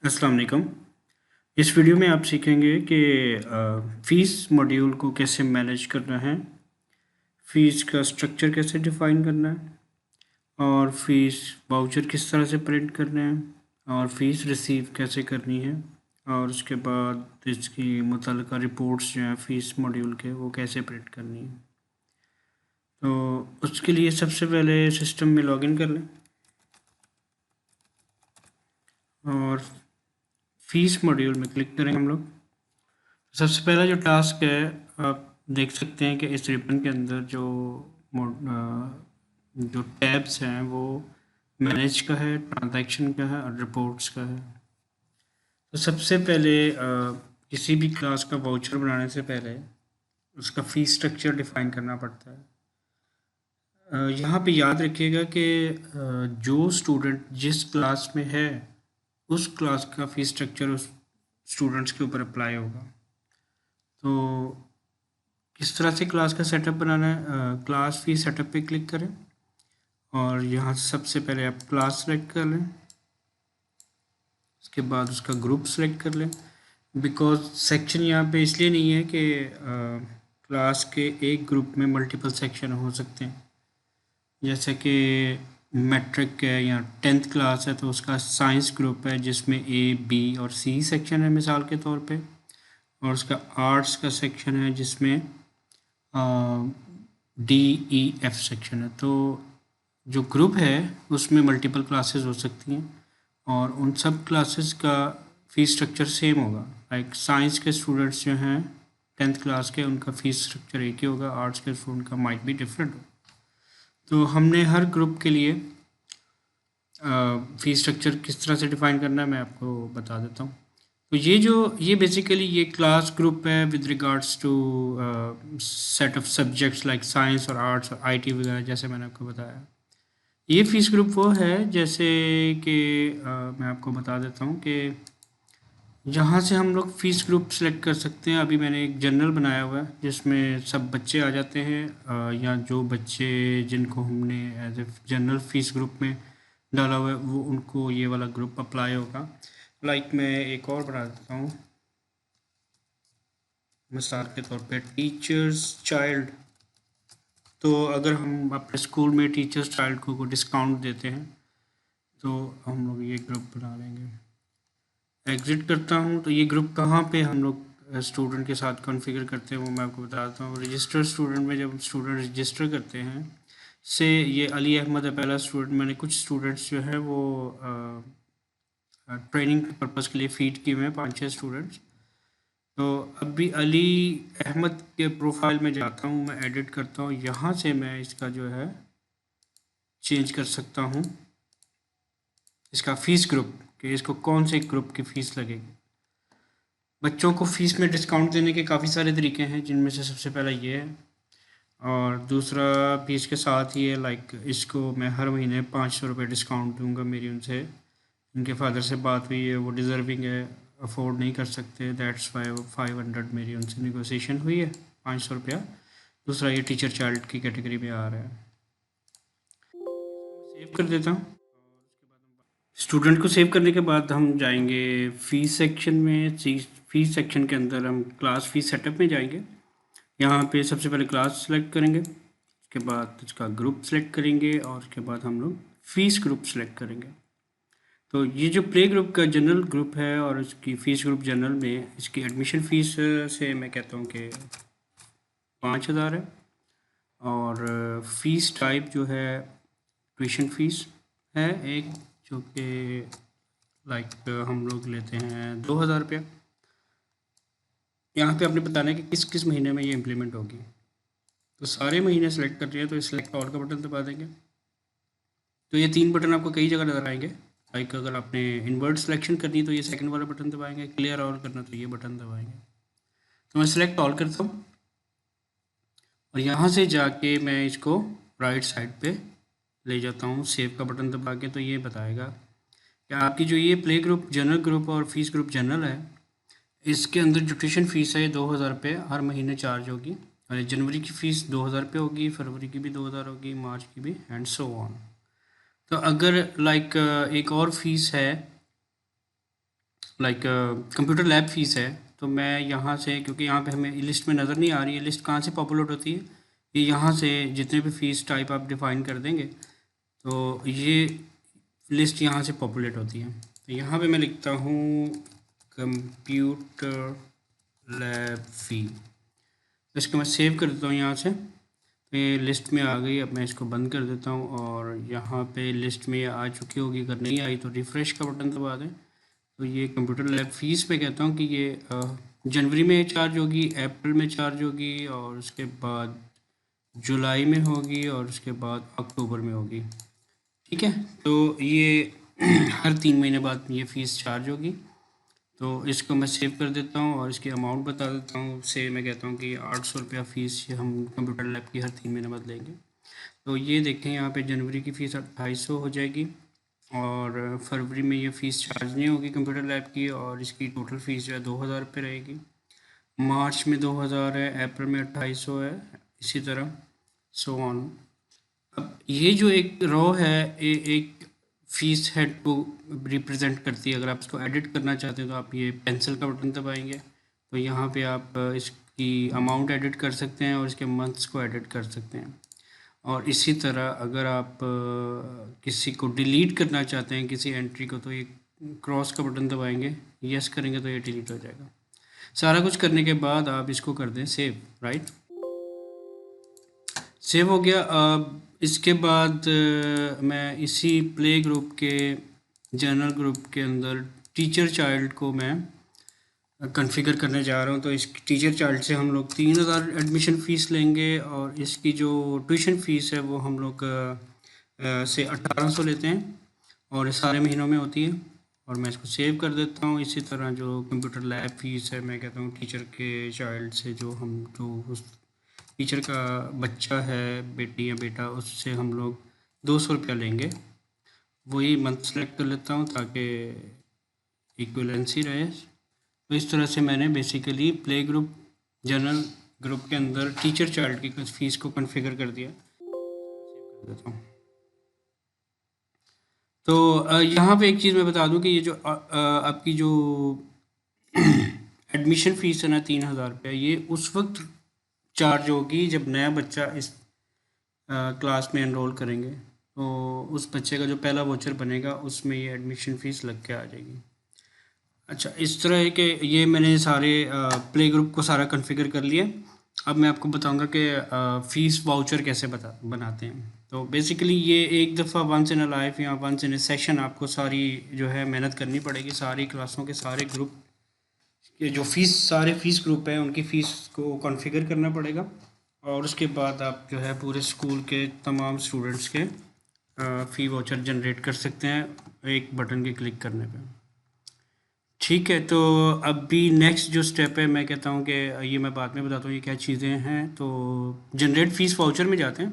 अस्सलाम वालेकुम। इस वीडियो में आप सीखेंगे कि फ़ीस मॉड्यूल को कैसे मैनेज करना है, फ़ीस का स्ट्रक्चर कैसे डिफ़ाइन करना है और फ़ीस वाउचर किस तरह से प्रिंट करने हैं और फ़ीस रिसीव कैसे करनी है और उसके बाद इसकी मुतल्लिका रिपोर्ट्स जो हैं फ़ीस मॉड्यूल के वो कैसे प्रिंट करनी है। तो उसके लिए सबसे पहले सिस्टम में लॉगिन कर लें और फ़ीस मॉड्यूल में क्लिक करें हम लोग। सबसे पहला जो टास्क है, आप देख सकते हैं कि इस रिबन के अंदर जो टैब्स हैं वो मैनेज का है, ट्रांजैक्शन का है और रिपोर्ट्स का है। तो सबसे पहले किसी भी क्लास का वाउचर बनाने से पहले उसका फ़ीस स्ट्रक्चर डिफ़ाइन करना पड़ता है। यहाँ पे याद रखिएगा कि जो स्टूडेंट जिस क्लास में है उस क्लास का फ़ीस स्ट्रक्चर उस स्टूडेंट्स के ऊपर अप्लाई होगा। तो किस तरह से क्लास का सेटअप बनाना है, क्लास फी सेटअप पे क्लिक करें और यहाँ से सबसे पहले आप क्लास सेलेक्ट कर लें। उसके बाद उसका ग्रुप सेलेक्ट कर लें। बिकॉज सेक्शन यहाँ पे इसलिए नहीं है कि क्लास के एक ग्रुप में मल्टीपल सेक्शन हो सकते हैं। जैसे कि मैट्रिक है या 10th क्लास है तो उसका साइंस ग्रुप है जिसमें A, B और C सेक्शन है मिसाल के तौर पे, और उसका आर्ट्स का सेक्शन है जिसमें D, E, F सेक्शन है। तो जो ग्रुप है उसमें मल्टीपल क्लासेस हो सकती हैं और उन सब क्लासेस का फ़ीस स्ट्रक्चर सेम होगा। लाइक साइंस के स्टूडेंट्स जो हैं 10th क्लास के उनका फ़ीस स्ट्रक्चर एक ही होगा, आर्ट्स के स्टूडेंट का माइट भी डिफरेंट हो। तो हमने हर ग्रुप के लिए फ़ीस स्ट्रक्चर किस तरह से डिफ़ाइन करना है मैं आपको बता देता हूँ। तो ये बेसिकली ये क्लास ग्रुप है with regards to set of subjects like science और आर्ट्स और आईटी वगैरह, जैसे मैंने आपको बताया। ये फीस ग्रुप वो है जैसे कि मैं आपको बता देता हूँ कि जहाँ से हम लोग फ़ीस ग्रुप सेलेक्ट कर सकते हैं। अभी मैंने एक जनरल बनाया हुआ है जिसमें सब बच्चे आ जाते हैं, या जो बच्चे जिनको हमने as a general fees group में डाला हुआ है वो उनको ये वाला ग्रुप अप्लाई होगा। लाइक मैं एक और बना देता हूँ, मिसाल के तौर पे टीचर्स चाइल्ड। तो अगर हम अपने स्कूल में टीचर्स चाइल्ड को डिस्काउंट देते हैं तो हम लोग ये ग्रुप बना लेंगे। एग्ज़िट करता हूँ तो ये ग्रुप कहाँ पे हम लोग स्टूडेंट के साथ कॉन्फ़िगर करते हैं वो मैं आपको बता देता हूँ। रजिस्टर स्टूडेंट में जब स्टूडेंट रजिस्टर करते हैं, से ये अली अहमद है पहला स्टूडेंट। मैंने कुछ स्टूडेंट्स जो है वो ट्रेनिंग पर्पज़ के लिए फ़ीड किए हुए हैं 5-6 स्टूडेंट्स। तो अभी अली अहमद के प्रोफाइल में जाता हूँ, मैं एडिट करता हूँ, यहाँ से मैं इसका जो है चेंज कर सकता हूँ इसका फ़ीस ग्रुप कि इसको कौन से ग्रुप की फ़ीस लगेगी। बच्चों को फ़ीस में डिस्काउंट देने के काफ़ी सारे तरीके हैं जिनमें से सबसे पहला ये है, और दूसरा फ़ीस के साथ ही है लाइक इसको मैं हर महीने 500 रुपये डिस्काउंट दूंगा। मेरी उनसे उनके फादर से बात हुई है, वो डिज़र्विंग है, अफोर्ड नहीं कर सकते, दैट्स वाई 500 मेरी उनसे नेगोशिएशन हुई है, 500 रुपया। दूसरा ये टीचर चाइल्ड की कैटेगरी में आ रहा है। सेव कर देता हूँ। स्टूडेंट को सेव करने के बाद हम जाएंगे फ़ीस सेक्शन में। फ़ीस सेक्शन के अंदर हम क्लास फ़ीस सेटअप में जाएंगे। यहाँ पे सबसे पहले क्लास सेलेक्ट करेंगे, उसके बाद उसका ग्रुप सेलेक्ट करेंगे और उसके बाद हम लोग फ़ीस ग्रुप सेलेक्ट करेंगे। तो ये जो प्ले ग्रुप का जनरल ग्रुप है और इसकी फ़ीस ग्रुप जनरल में इसकी एडमिशन फ़ीस से मैं कहता हूँ कि 5,000 है, और फ़ीस टाइप जो है ट्यूशन फ़ीस है एक, जो कि लाइक हम लोग लेते हैं 2,000 रुपया। यहाँ पे आपने बताना है कि किस किस महीने में ये इम्प्लीमेंट होगी। तो सारे महीने सेलेक्ट कर रहे हैं तो सिलेक्ट ऑल का बटन दबा देंगे। तो ये 3 बटन आपको कई जगह नज़र आएंगे। लाइक अगर आपने इन्वर्ट सिलेक्शन करनी है तो ये सेकंड वाला बटन दबाएंगे, क्लियर ऑल करना तो ये बटन दबाएंगे। तो मैं सिलेक्ट ऑल करता हूँ और यहाँ से जाके मैं इसको राइट साइड पे ले जाता हूँ सेव का बटन दबा के। तो ये बताएगा कि आपकी जो ये प्ले ग्रुप जनरल ग्रुप और फीस ग्रुप जनरल है, इसके अंदर जो ट्यूशन फ़ीस है ये 2,000 रुपये हर महीने चार्ज होगी। और जनवरी की फ़ीस 2,000 रुपये होगी, फरवरी की भी 2,000 होगी, मार्च की भी, एंड सो ऑन। तो अगर लाइक एक और फीस है लाइक कंप्यूटर लैब फीस है, तो मैं यहाँ से, क्योंकि यहाँ पे हमें लिस्ट में नज़र नहीं आ रही है, लिस्ट कहाँ से पॉपुलेट होती है, ये यहाँ से जितने भी फ़ीस टाइप आप डिफ़ाइन कर देंगे तो ये लिस्ट यहाँ से पॉपुलेट होती है। तो यहाँ पे मैं लिखता हूँ कंप्यूटर लैब फ़ी, तो इसको मैं सेव कर देता हूँ यहाँ से, तो ये लिस्ट में आ गई। अब मैं इसको बंद कर देता हूँ और यहाँ पे लिस्ट में ये आ चुकी होगी, अगर नहीं आई तो रिफ़्रेश का बटन दबा दें। तो ये कंप्यूटर लैब फीस पे कहता हूँ कि ये जनवरी में चार्ज होगी, अप्रैल में चार्ज होगी, और उसके बाद जुलाई में होगी, और उसके बाद अक्टूबर में होगी। ठीक है, तो ये हर 3 महीने बाद ये फ़ीस चार्ज होगी। तो इसको मैं सेव कर देता हूँ और इसकी अमाउंट बता देता हूँ। से मैं कहता हूँ कि 800 रुपया फ़ीस हम कंप्यूटर लैब की हर 3 महीने बाद लेंगे। तो ये देखें, यहाँ पे जनवरी की फ़ीस 2800 हो जाएगी, और फरवरी में ये फ़ीस चार्ज नहीं होगी कंप्यूटर लैब की, और इसकी टोटल फ़ीस जो है 2000 रुपये रहेगी। मार्च में 2000 है, अप्रैल में 2800 है, इसी तरह सो ऑन। अब ये जो एक रो है, ये एक फ़ीस हेड को रिप्रेजेंट करती है। अगर आप इसको एडिट करना चाहते हैं तो आप ये पेंसिल का बटन दबाएंगे, तो यहाँ पे आप इसकी अमाउंट एडिट कर सकते हैं और इसके मंथ्स को एडिट कर सकते हैं। और इसी तरह अगर आप किसी को डिलीट करना चाहते हैं, किसी एंट्री को, तो ये क्रॉस का बटन दबाएंगे, यस करेंगे तो ये डिलीट हो जाएगा। सारा कुछ करने के बाद आप इसको कर दें सेव। राइट, सेव हो गया। अब इसके बाद मैं इसी प्ले ग्रुप के जनरल ग्रुप के अंदर टीचर चाइल्ड को मैं कॉन्फ़िगर करने जा रहा हूँ। तो इस टीचर चाइल्ड से हम लोग 3000 एडमिशन फ़ीस लेंगे, और इसकी जो ट्यूशन फ़ीस है वो हम लोग से 1800 लेते हैं, और सारे महीनों में होती है। और मैं इसको सेव कर देता हूँ। इसी तरह जो कंप्यूटर लैब फ़ीस है, मैं कहता हूँ टीचर के चाइल्ड से जो उस टीचर का बच्चा है, बेटी या बेटा, उससे हम लोग 200 रुपया लेंगे। वही मंथ सेलेक्ट कर लेता हूँ ताकि इक्वलेंसी रहे। तो इस तरह से मैंने basically play group general group के अंदर टीचर चाइल्ड की फ़ीस को कॉन्फ़िगर कर दिया। तो यहाँ पे एक चीज़ मैं बता दूं कि ये जो आपकी जो एडमिशन फ़ीस है ना 3000 रुपया, ये उस वक्त चार्ज होगी जब नया बच्चा इस क्लास में एनरोल करेंगे। तो उस बच्चे का जो पहला वोचर बनेगा उसमें ये एडमिशन फ़ीस लग के आ जाएगी। अच्छा, इस तरह है कि ये मैंने सारे प्ले ग्रुप को सारा कॉन्फ़िगर कर लिया। अब मैं आपको बताऊंगा कि फ़ीस वाउचर कैसे बनाते हैं। तो बेसिकली ये एक दफ़ा वंस इन अ लाइफ या वंस इन अ सेशन आपको सारी जो है मेहनत करनी पड़ेगी। सारी क्लासों के सारे ग्रुप के जो सारे फ़ीस ग्रुप हैं उनकी फ़ीस को कॉन्फ़िगर करना पड़ेगा, और उसके बाद आप जो है पूरे स्कूल के तमाम स्टूडेंट्स के फ़ी वाउचर जनरेट कर सकते हैं एक बटन के क्लिक करने पे। ठीक है, तो अभी नेक्स्ट जो स्टेप है, मैं कहता हूँ कि ये मैं बाद में बताता हूँ ये क्या चीज़ें हैं। तो जनरेट फ़ीस वाउचर में जाते हैं,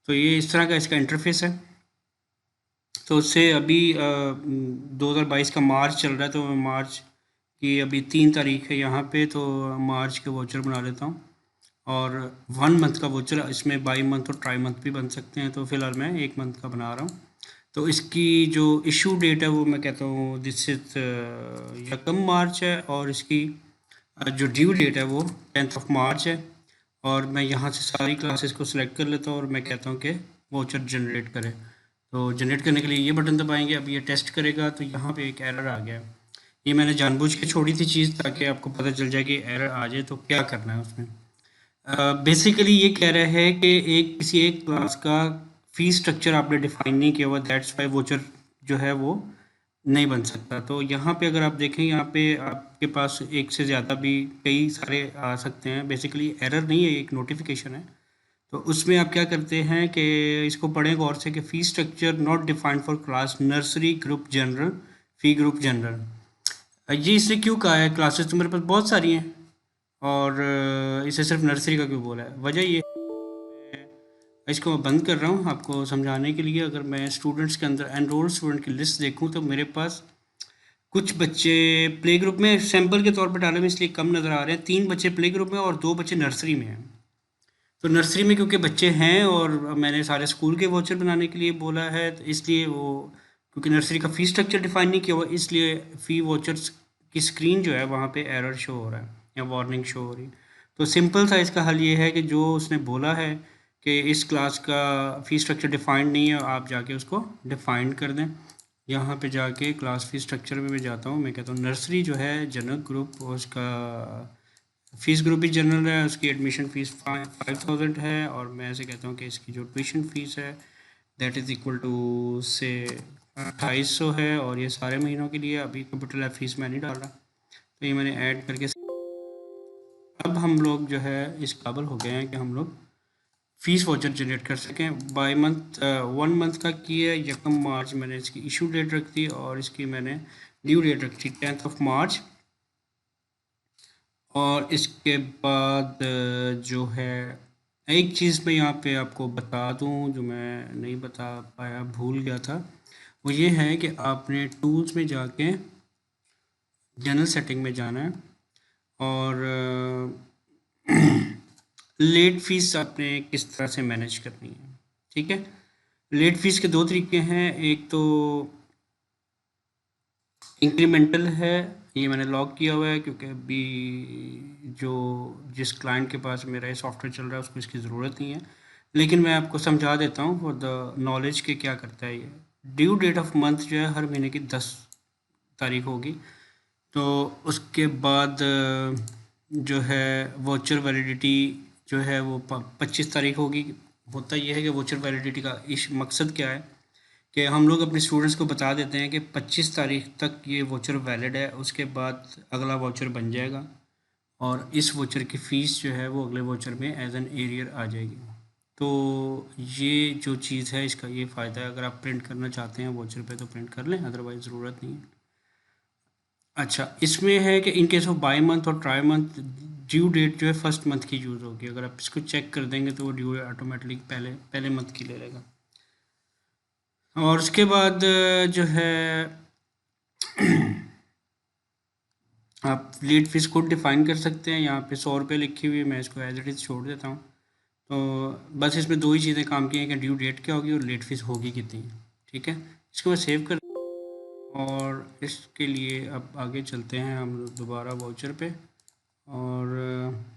तो ये इस तरह का इसका इंटरफेस है। तो उससे अभी 2022 का मार्च चल रहा है, तो मार्च की अभी 3 तारीख है यहाँ पे, तो मार्च के वाउचर बना लेता हूँ। और 1 मंथ का वाउचर, इसमें बाई मंथ और ट्राई मंथ भी बन सकते हैं, तो फ़िलहाल मैं 1 मंथ का बना रहा हूँ। तो इसकी जो इशू डेट है वो मैं कहता हूँ दिस इज यकम मार्च है, और इसकी जो ड्यू डेट है वो 10th ऑफ मार्च है। और मैं यहाँ से सारी क्लासेस को सिलेक्ट कर लेता हूँ और मैं कहता हूँ कि वाउचर जनरेट करें। तो जनरेट करने के लिए ये बटन दबाएंगे। अब ये टेस्ट करेगा, तो यहाँ पे एक एरर आ गया है। ये मैंने जानबूझ के छोड़ी थी चीज़ ताकि आपको पता चल जाए कि एरर आ जाए तो क्या करना है उसमें। बेसिकली ये कह रहा है कि किसी एक क्लास का फी स्ट्रक्चर आपने डिफाइन नहीं किया हुआ, दैट्स वाई वोचर जो है वो नहीं बन सकता। तो यहाँ पे अगर आप देखें, यहाँ पे आपके पास एक से ज़्यादा भी कई सारे आ सकते हैं। बेसिकली एरर नहीं है, एक नोटिफिकेशन है। तो उसमें आप क्या करते हैं कि इसको पढ़ें गौर से कि fee structure not defined for class nursery group general fee group general. ये इसने क्यों कहा है? क्लासेस तो मेरे पास बहुत सारी हैं, और इसे सिर्फ नर्सरी का क्यों बोला है? वजह ये, इसको मैं बंद कर रहा हूँ आपको समझाने के लिए। अगर मैं स्टूडेंट्स के अंदर एनरोल स्टूडेंट की लिस्ट देखूँ तो मेरे पास कुछ बच्चे प्ले ग्रुप में, सैम्पल के तौर पर डाले में इसलिए कम नज़र आ रहे हैं, 3 बच्चे प्ले ग्रुप में और 2 बच्चे नर्सरी में हैं। तो नर्सरी में क्योंकि बच्चे हैं और मैंने सारे स्कूल के वाउचर बनाने के लिए बोला है, तो इसलिए वो क्योंकि नर्सरी का फ़ी स्ट्रक्चर डिफाइन नहीं किया हुआ, इसलिए फ़ी वाउचर्स की स्क्रीन जो है वहाँ पे एरर शो हो रहा है या वार्निंग शो हो रही है। तो सिंपल सा इसका हल ये है कि जो उसने बोला है कि इस क्लास का फ़ी स्ट्रक्चर डिफाइंड नहीं है, आप जाके उसको डिफाइन कर दें। यहाँ पे जाके क्लास फ़ी स्ट्रक्चर में मैं जाता हूँ, मैं कहता हूँ नर्सरी जो है जनरल ग्रुप, उसका फ़ीस ग्रुप भी जनरल है, उसकी एडमिशन फ़ीस 5000 है, और मैं ऐसे कहता हूँ कि इसकी जो ट्यूशन फ़ीस है दैट इज़ इक्वल टू से 2800 है, और ये सारे महीनों के लिए। अभी कंप्यूटर लैब फीस मैं नहीं डाल रहा, तो ये मैंने ऐड करके अब हम लोग जो है इस काबिल हो गए हैं कि हम लोग फ़ीस वाउचर जनरेट कर सकें बाय मंथ। 1 मंथ का की है 1 मार्च मैंने इसकी इशू डेट रख दी, और इसकी मैंने ड्यू डेट रख दी 10 मार्च। और इसके बाद जो है एक चीज़ मैं यहाँ पे आपको बता दूँ जो मैं नहीं बता पाया, भूल गया था, वो ये है कि आपने टूल्स में जाके जनरल सेटिंग में जाना है, और लेट फीस आपने किस तरह से मैनेज करनी है। ठीक है, लेट फीस के दो तरीके हैं, एक तो इंक्रीमेंटल है, ये मैंने लॉक किया हुआ है क्योंकि अभी जो जिस क्लाइंट के पास मेरा ये सॉफ्टवेयर चल रहा है उसको इसकी ज़रूरत नहीं है, लेकिन मैं आपको समझा देता हूँ फॉर द नॉलेज के क्या करता है ये। ड्यू डेट ऑफ मंथ जो है हर महीने की 10 तारीख होगी, तो उसके बाद जो है वोचर वैलिडिटी जो है वो 25 तारीख होगी। होता यह है कि वोचर वैलिडिटी का इस मकसद क्या है कि हम लोग अपने स्टूडेंट्स को बता देते हैं कि 25 तारीख तक ये वोचर वैलिड है, उसके बाद अगला वोचर बन जाएगा, और इस वोचर की फ़ीस जो है वो अगले वोचर में एज एन एरियर आ जाएगी। तो ये जो चीज़ है इसका ये फ़ायदा है, अगर आप प्रिंट करना चाहते हैं वोचर पे तो प्रिंट कर लें, अदरवाइज़ ज़रूरत नहीं है। अच्छा, इसमें है कि in case of by month और ट्राई मंथ ड्यू डेट जो है फर्स्ट मंथ की यूज़ होगी। अगर आप इसको चेक कर देंगे तो वो ड्यू ऑटोमेटिकली पहले मंथ की ले लेगा। और उसके बाद जो है आप लेट फीस खुद डिफाइन कर सकते हैं। यहाँ पे 100 रुपये लिखी हुई है, मैं इसको एज इट इज़ छोड़ देता हूँ। तो बस इसमें दो ही चीज़ें काम की हैं कि ड्यू डेट क्या होगी और लेट फीस होगी कितनी। ठीक है, इसको मैं सेव कर, और इसके लिए अब आगे चलते हैं हम लोग दोबारा वाउचर पे, और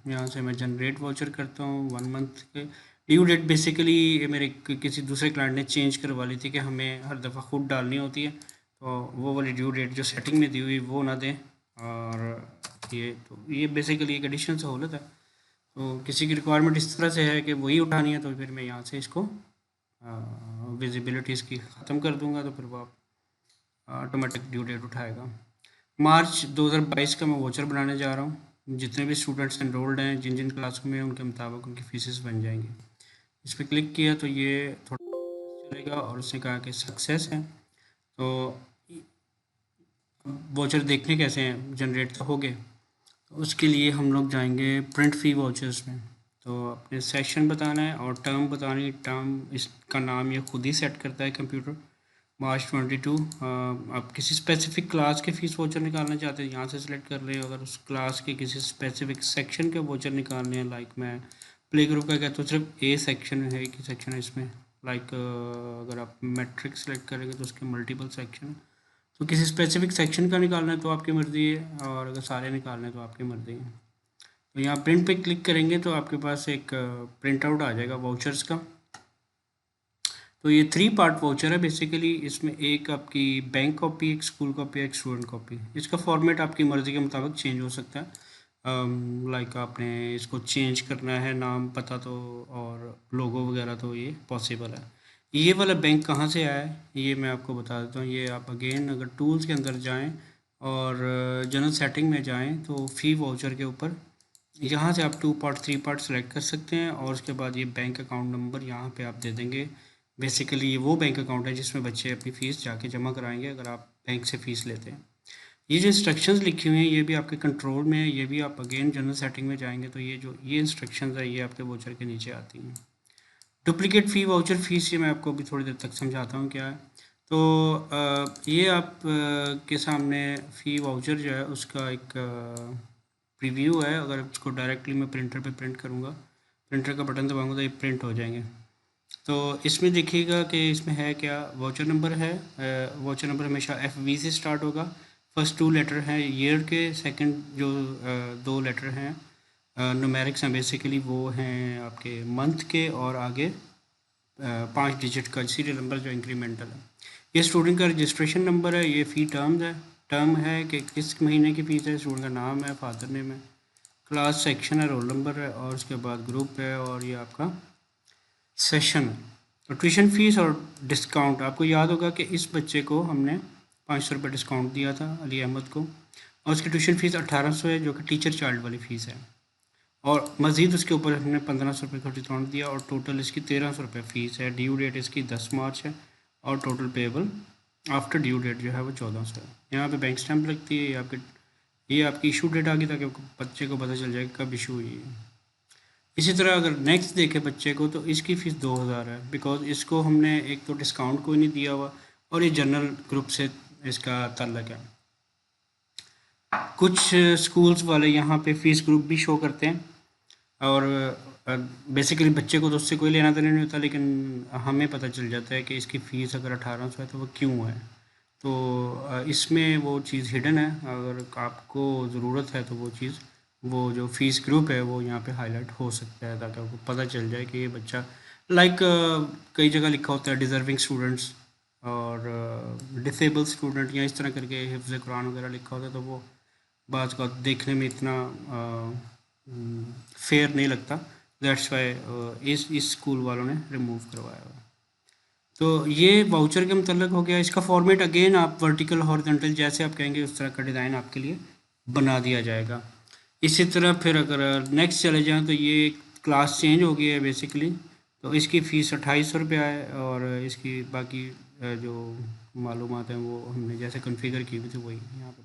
यहाँ से मैं जनरेट वाउचर करता हूँ 1 मंथ के। ड्यू डेट बेसिकली मेरे किसी दूसरे क्लाइंट ने चेंज करवा ली थी कि हमें हर दफ़ा खुद डालनी होती है, तो वो वाली ड्यू डेट जो सेटिंग में दी हुई वो ना दें। और ये बेसिकली एक एडिशनल सहूलत है, तो किसी की रिक्वायरमेंट इस तरह से है कि वही उठानी है, तो फिर मैं यहाँ से इसको विजिबिलिटी इसकी ख़त्म कर दूँगा, तो फिर वो ऑटोमेटिक ड्यू डेट उठाएगा। मार्च 2022 का मैं वोचर बनाने जा रहा हूँ। जितने भी स्टूडेंट्स एनरोल्ड हैं जिन जिन क्लासों में उनके मुताबिक उनकी फीसेस बन जाएंगी। इस पर क्लिक किया तो ये थोड़ा चलेगा, और उसने कहा कि सक्सेस है। तो वोचर देखने कैसे हैं, जनरेट तो हो गए। तो उसके लिए हम लोग जाएंगे प्रिंट फी वाउचर्स में, तो अपने सेक्शन बताना है और टर्म बतानी। टर्म इसका नाम ये खुद ही सेट करता है कंप्यूटर। मार्च 22 आप किसी स्पेसिफिक क्लास के फ़ीस वाउचर निकालना चाहते हैं यहाँ से सिलेक्ट कर लें। अगर उस क्लास के किसी स्पेसिफिक सेक्शन के वाउचर निकालने हैं, लाइक मैं प्ले ग्रुप का कहता हूँ सिर्फ ए सेक्शन है, एक ही सेक्शन है इसमें। लाइक अगर आप मैट्रिक सेलेक्ट करेंगे तो उसके मल्टीपल सेक्शन है, तो किसी स्पेसिफिक सेक्शन का निकालना है तो आपकी मर्ज़ी है, और अगर सारे निकालने हैं तो आपकी मर्ज़ी है। तो यहाँ प्रिंट पे क्लिक करेंगे तो आपके पास एक प्रिंट आउट आ जाएगा वाउचर्स का। तो ये 3 पार्ट वाउचर है बेसिकली। इसमें एक आपकी बैंक कॉपी, एक स्कूल कॉपी, एक स्टूडेंट कॉपी। इसका फॉर्मेट आपकी मर्ज़ी के मुताबिक चेंज हो सकता है। लाइक आपने इसको चेंज करना है नाम पता तो और लोगो वगैरह, तो ये पॉसिबल है। ये वाला बैंक कहाँ से आया है ये मैं आपको बता देता हूँ। ये आप अगेन अगर टूल्स के अंदर जाएँ और जनरल सेटिंग में जाएँ तो फ़ी वाउचर के ऊपर यहाँ से आप 2 पार्ट 3 पार्ट सेलेक्ट कर सकते हैं, और उसके बाद ये बैंक अकाउंट नंबर यहाँ पे आप दे देंगे। बेसिकली ये वो बैंक अकाउंट है जिसमें बच्चे अपनी फ़ीस जाके जमा कराएंगे अगर आप बैंक से फ़ीस लेते हैं। ये जो इंस्ट्रक्शंस लिखी हुई हैं ये भी आपके कंट्रोल में है, ये भी आप अगेन जनरल सेटिंग में जाएंगे तो ये इंस्ट्रक्शंस है ये आपके वाउचर के नीचे आती हैं। डुप्लीकेट फ़ी वाउचर फ़ीस ये मैं आपको अभी थोड़ी देर तक समझाता हूँ क्या है। तो ये आप के सामने फ़ी वाउचर जो है उसका एक प्रीव्यू है। अगर इसको डायरेक्टली मैं प्रिंटर पे प्रिंट करूँगा, प्रिंटर का बटन दबाऊँगा तो ये प्रिंट हो जाएंगे। तो इसमें देखिएगा कि इसमें है क्या, वाउचर नंबर है। वाउचर नंबर हमेशा FV से स्टार्ट होगा। फर्स्ट 2 लेटर हैं ईयर के, सेकंड जो 2 लेटर हैं न्यूमेरिक्स हैं बेसिकली, वो हैं आपके मंथ के, और आगे 5 डिजिट का सीरियल नंबर जो इंक्रीमेंटल है। ये स्टूडेंट का रजिस्ट्रेशन नंबर है, ये फ़ी टर्म है कि किस महीने की फ़ीस है, स्टूडेंट का नाम है, फादर नेम है, क्लास सेक्शन है, रोल नंबर है, और उसके बाद ग्रुप है, और ये आपका सेशन है। तो ट्यूशन फ़ीस और डिस्काउंट, आपको याद होगा कि इस बच्चे को हमने 500 रुपये डिस्काउंट दिया था, अली अहमद को, और उसकी ट्यूशन फ़ीस 1800 है, जो कि टीचर चार्ज वाली फ़ीस है, और मज़ीद उसके ऊपर हमने 1500 रुपये का डिस्काउंट दिया, और टोटल इसकी 1300 रुपये फ़ीस है। ड्यू डेट इसकी 10 मार्च है, और total payable after due date जो है वो 1400 है। यहाँ पे बैंक स्टैम्प लगती है, ये आपकी इशू डेट आ गई, ताकि बच्चे को पता चल जाए कब इशू हुई है। इसी तरह अगर नेक्स्ट देखे बच्चे को, तो इसकी फ़ीस 2000 है, बिकॉज इसको हमने एक तो डिस्काउंट कोई नहीं दिया हुआ, और ये जनरल ग्रुप से इसका ताल्लुक है। कुछ स्कूल्स वाले यहाँ पे फ़ीस ग्रुप भी शो करते हैं, और बेसिकली बच्चे को तो उससे कोई लेना देना नहीं होता, लेकिन हमें पता चल जाता है कि इसकी फ़ीस अगर 1800 है तो वो क्यों है। तो इसमें वो चीज़ हिडन है, अगर आपको ज़रूरत है तो वो चीज़, वो जो फ़ीस ग्रुप है वो यहाँ पे हाईलाइट हो सकता है, ताकि आपको पता चल जाए कि ये बच्चा लाइक कई जगह लिखा होता है डिज़र्विंग स्टूडेंट्स और डिसेबल स्टूडेंट, या इस तरह करके हिफ्ज़ कुरान वगैरह लिखा होता है, तो वो बात का देखने में इतना फेयर नहीं लगता। दैट्स वाई इस स्कूल वालों ने रिमूव करवाया हुआ। तो ये वाउचर के मतलब हो गया। इसका फॉर्मेट अगेन आप वर्टिकल हॉरिजॉन्टल जैसे आप कहेंगे उस तरह का डिज़ाइन आपके लिए बना दिया जाएगा। इसी तरह फिर अगर नेक्स्ट चले जाएँ, तो ये क्लास चेंज हो गई है बेसिकली, तो इसकी फ़ीस 2800 रुपया है, और इसकी बाकी जो मालूमात हैं वो हमने जैसे कॉन्फ़िगर की हुई थी वही यहाँ पर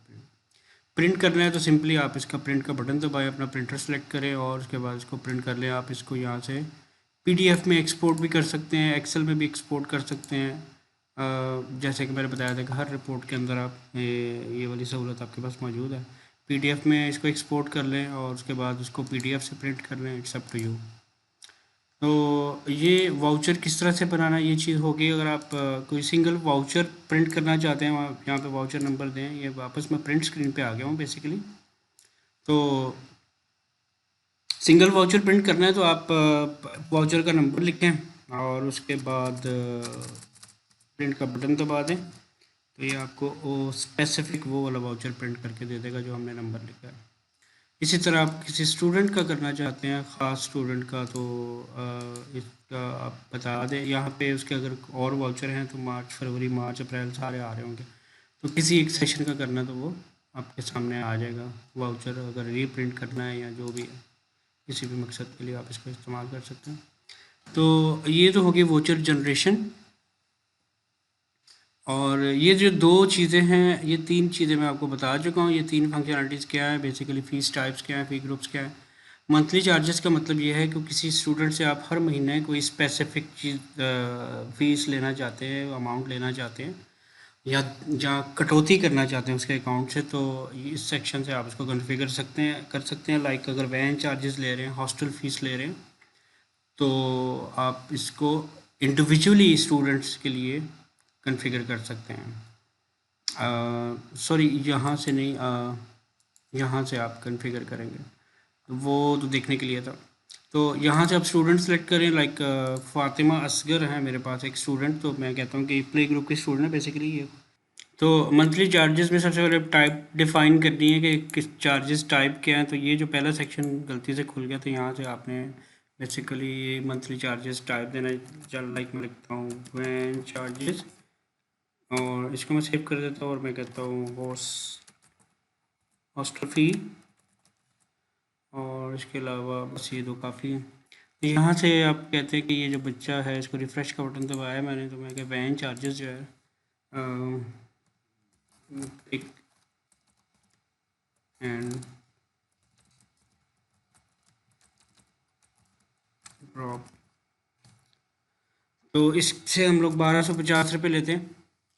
प्रिंट करना है। तो सिंपली आप इसका प्रिंट का बटन दबाएं, अपना प्रिंटर सेलेक्ट करें, और उसके बाद इसको प्रिंट कर लें। आप इसको यहाँ से PDF में एक्सपोर्ट भी कर सकते हैं, एक्सेल में भी एक्सपोर्ट कर सकते हैं। जैसे कि मैंने बताया था कि हर रिपोर्ट के अंदर आप ये वाली सहूलत आपके पास मौजूद है। PDF में इसको एक्सपोर्ट कर लें, और उसके बाद उसको PDF से प्रिंट कर लें। It's up to you. तो ये वाउचर किस तरह से बनाना, ये चीज़ होगी। अगर आप कोई सिंगल वाउचर प्रिंट करना चाहते हैं, आप यहाँ पे वाउचर नंबर दें। ये वापस मैं प्रिंट स्क्रीन पे आ गया हूँ बेसिकली। तो सिंगल वाउचर प्रिंट करना है, तो आप वाउचर का नंबर लिखें, और उसके बाद प्रिंट का बटन दबा दें, तो ये आपको वो स्पेसिफिक वो वाला वाउचर प्रिंट करके दे देगा जो हमने नंबर लिखा है। इसी तरह आप किसी स्टूडेंट का करना चाहते हैं, ख़ास स्टूडेंट का, तो इसका आप बता दें यहाँ पे। उसके अगर और वाउचर हैं तो मार्च, फरवरी, मार्च, अप्रैल सारे आ रहे होंगे। तो किसी एक सेशन का करना तो वो आपके सामने आ जाएगा वाउचर। अगर रीप्रिंट करना है या जो भी है, किसी भी मकसद के लिए आप इसको इस्तेमाल कर सकते हैं। तो ये तो होगी वाउचर जनरेशन। और ये जो 2 चीज़ें हैं, ये 3 चीज़ें मैं आपको बता चुका हूँ। ये 3 फंक्शनलिटीज़ क्या है बेसिकली, फ़ीस टाइप्स क्या है, फ़ी ग्रुप्स क्या है। मंथली चार्जेस का मतलब ये है कि किसी स्टूडेंट से आप हर महीने कोई स्पेसिफिक चीज़ फ़ीस लेना चाहते हैं, अमाउंट लेना चाहते हैं, या जहाँ कटौती करना चाहते हैं उसके अकाउंट से, तो इस सेक्शन से आप इसको कॉन्फ़िगर कर सकते हैं। लाइक अगर वैन चार्जेस ले रहे हैं, हॉस्टल फ़ीस ले रहे हैं, तो आप इसको इंडिविजुअली स्टूडेंट्स के लिए कॉन्फ़िगर कर सकते हैं। सॉरी, यहाँ से नहीं, यहाँ से आप कॉन्फ़िगर करेंगे, तो वो तो देखने के लिए था। तो यहाँ से आप स्टूडेंट सेलेक्ट करें। लाइक फ़ातिमा असगर है मेरे पास एक स्टूडेंट, तो मैं कहता हूँ कि प्ले ग्रुप के स्टूडेंट है बेसिकली ये। तो मंथली चार्जेस में सबसे पहले टाइप डिफ़ाइन करनी है कि किस चार्जेस टाइप क्या है। तो ये जो पहला सेक्शन गलती से खुल गया, तो यहाँ से आपने बेसिकली ये मंथली चार्जेस टाइप देना। चल लाइक मैं लिखता हूँ वैन चार्जेस, और इसको मैं सेव कर देता हूँ, और मैं कहता हूँ हॉस्टल फ़ी, और इसके अलावा बस ये 2 काफ़ी हैं। यहाँ से आप कहते हैं कि ये जो बच्चा है, इसको रिफ़्रेश का बटन दबाया मैंने, तो मैं क्या वैन चार्जेस जो है पिक एंड ड्रॉप, तो इससे हम लोग 1250 रुपये लेते हैं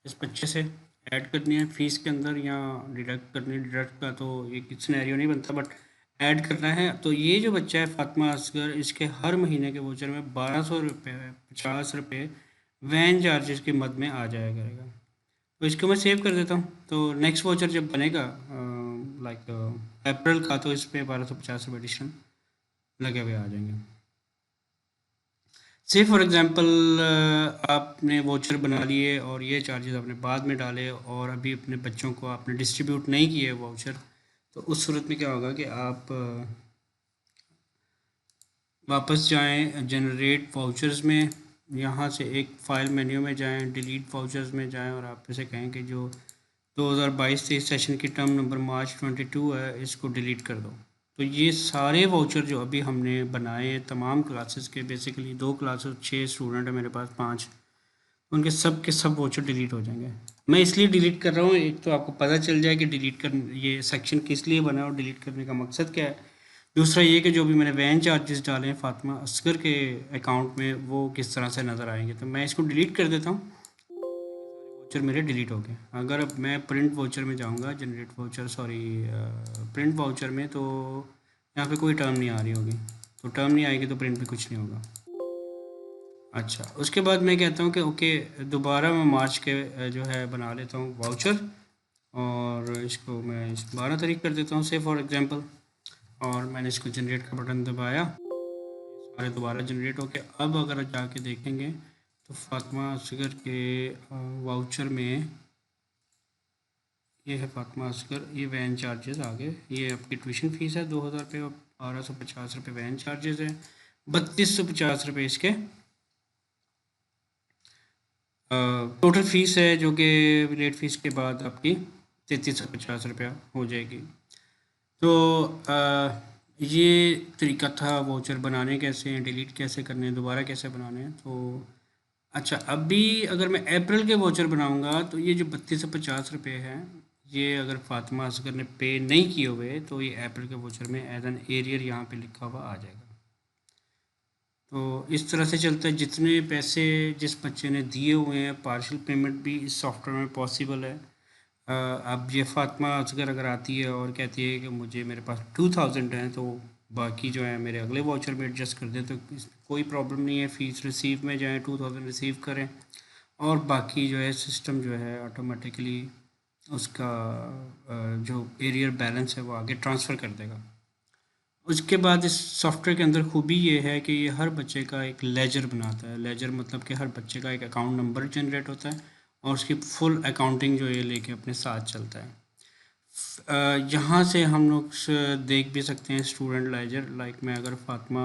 इस बच्चे से। ऐड करनी है फ़ीस के अंदर, या डिडक्ट करनी है। डिडक्ट का तो एक सिनेरियो नहीं बनता, बट ऐड करना है। तो ये जो बच्चा है फातिमा असगर, इसके हर महीने के वाउचर में 1200 रुपये 50 रुपये वैन चार्जेस की मद में आ जाया करेगा। तो इसको मैं सेव कर देता हूँ। तो नेक्स्ट वाउचर जब बनेगा लाइक अप्रैल का, तो इस पर 1250 रुपये एडिशन लगे हुए आ जाएंगे। से फॉर एग्ज़ाम्पल आपने वाउचर बना लिए और ये चार्जेस आपने बाद में डाले और अभी अपने बच्चों को आपने डिस्ट्रीब्यूट नहीं किए वाउचर, तो उस सूरत में क्या होगा कि आप वापस जाएं जनरेट वाउचर्स में, यहाँ से एक फ़ाइल मेन्यू में जाएं, डिलीट वाउचर्स में जाएं और आप इसे कहें कि जो 2022-23 सेशन की टर्म नंबर मार्च 22 है, इसको डिलीट कर दो। तो ये सारे वाउचर जो अभी हमने बनाए हैं तमाम क्लासेस के, बेसिकली 2 क्लासेस 6 स्टूडेंट है मेरे पास 5, उनके सब के सब वाउचर डिलीट हो जाएंगे। मैं इसलिए डिलीट कर रहा हूँ, एक तो आपको पता चल जाए कि डिलीट कर ये सेक्शन किस लिए बना और डिलीट करने का मकसद क्या है। दूसरा ये कि जो भी मैंने वैन चार्जेस डाले हैं फातिमा असगर के अकाउंट में, वो किस तरह से नज़र आएंगे। तो मैं इसको डिलीट कर देता हूँ, वाउचर मेरे डिलीट हो गए। अगर अब मैं प्रिंट वाउचर में जाऊँगा, generate voucher sorry print voucher में, तो यहाँ पे कोई टर्म नहीं आ रही होगी। तो टर्म नहीं आएगी तो प्रिंट भी कुछ नहीं होगा। अच्छा, उसके बाद मैं कहता हूँ कि ओके दोबारा मैं मार्च के जो है बना लेता हूँ वाउचर, और इसको मैं 12 तारीख कर देता हूँ से फॉर एग्ज़ाम्पल, और मैंने इसको जनरेट का बटन दबाया, सारे दोबारा जनरेट हो गए। अब अगर जाके देखेंगे तो फातिमा असगर के वाउचर में ये है फातिमा असगर, ये वैन चार्जेस आ गए। ये आपकी ट्यूशन फ़ीस है 2000 रुपये और 1250 रुपये वैन चार्जेस है, 3250 रुपये इसके टोटल फ़ीस है, जो कि लेट फ़ीस के बाद आपकी 3350 रुपया हो जाएगी। तो ये तरीका था वाउचर बनाने कैसे हैं, डिलीट कैसे करने हैं, दोबारा कैसे बनाने हैं। तो अच्छा, अभी अगर मैं अप्रैल के वाउचर बनाऊंगा तो ये जो 3250 रुपये है, ये अगर फातिमा असगर ने पे नहीं किए हुए तो ये अप्रैल के वाउचर में एज एन एरियर यहाँ पे लिखा हुआ आ जाएगा। तो इस तरह से चलता है, जितने पैसे जिस बच्चे ने दिए हुए हैं पार्शियल पेमेंट भी इस सॉफ्टवेयर में पॉसिबल है। अब ये फातिमा असगर अगर आती है और कहती है कि मुझे मेरे पास 2000 है, तो बाकी जो है मेरे अगले वाउचर में एडजस्ट कर दें, तो कोई प्रॉब्लम नहीं है। फ़ीस रिसीव में जाएँ 2000 रिसीव करें और बाकी जो है सिस्टम जो है ऑटोमेटिकली उसका जो एरियर बैलेंस है वो आगे ट्रांसफ़र कर देगा। उसके बाद इस सॉफ्टवेयर के अंदर खूबी ये है कि ये हर बच्चे का एक लेजर बनाता है। लेजर मतलब कि हर बच्चे का एक अकाउंट नंबर जनरेट होता है और उसकी फुल अकाउंटिंग जो ये लेके अपने साथ चलता है। यहाँ से हम लोग देख भी सकते हैं स्टूडेंट लेजर। लाइक मैं अगर फातिमा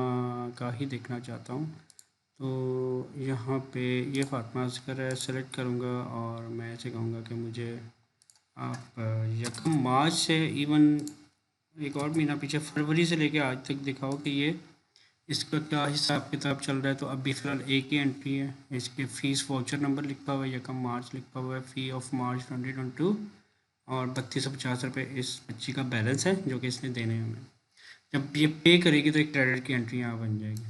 का ही देखना चाहता हूँ तो यहाँ पे ये फातिमा असगर है, सेलेक्ट करूँगा और मैं ऐसे कहूँगा कि मुझे आप यकम मार्च से इवन एक और महीना पीछे फरवरी से लेके आज तक दिखाओ कि ये इसका क्या हिसाब किताब चल रहा है। तो अभी फ़िलहाल एक ही एंट्री है, इसके फ़ीस वाउचर नंबर लिखा हुआ है, यकम मार्च लिखा हुआ है, फ़ी ऑफ मार्च 2022 और 3250 रुपये इस बच्ची का बैलेंस है जो कि इसने देने हैं हमें। जब ये पे करेगी तो एक क्रेडिट की एंट्री यहाँ बन जाएगी।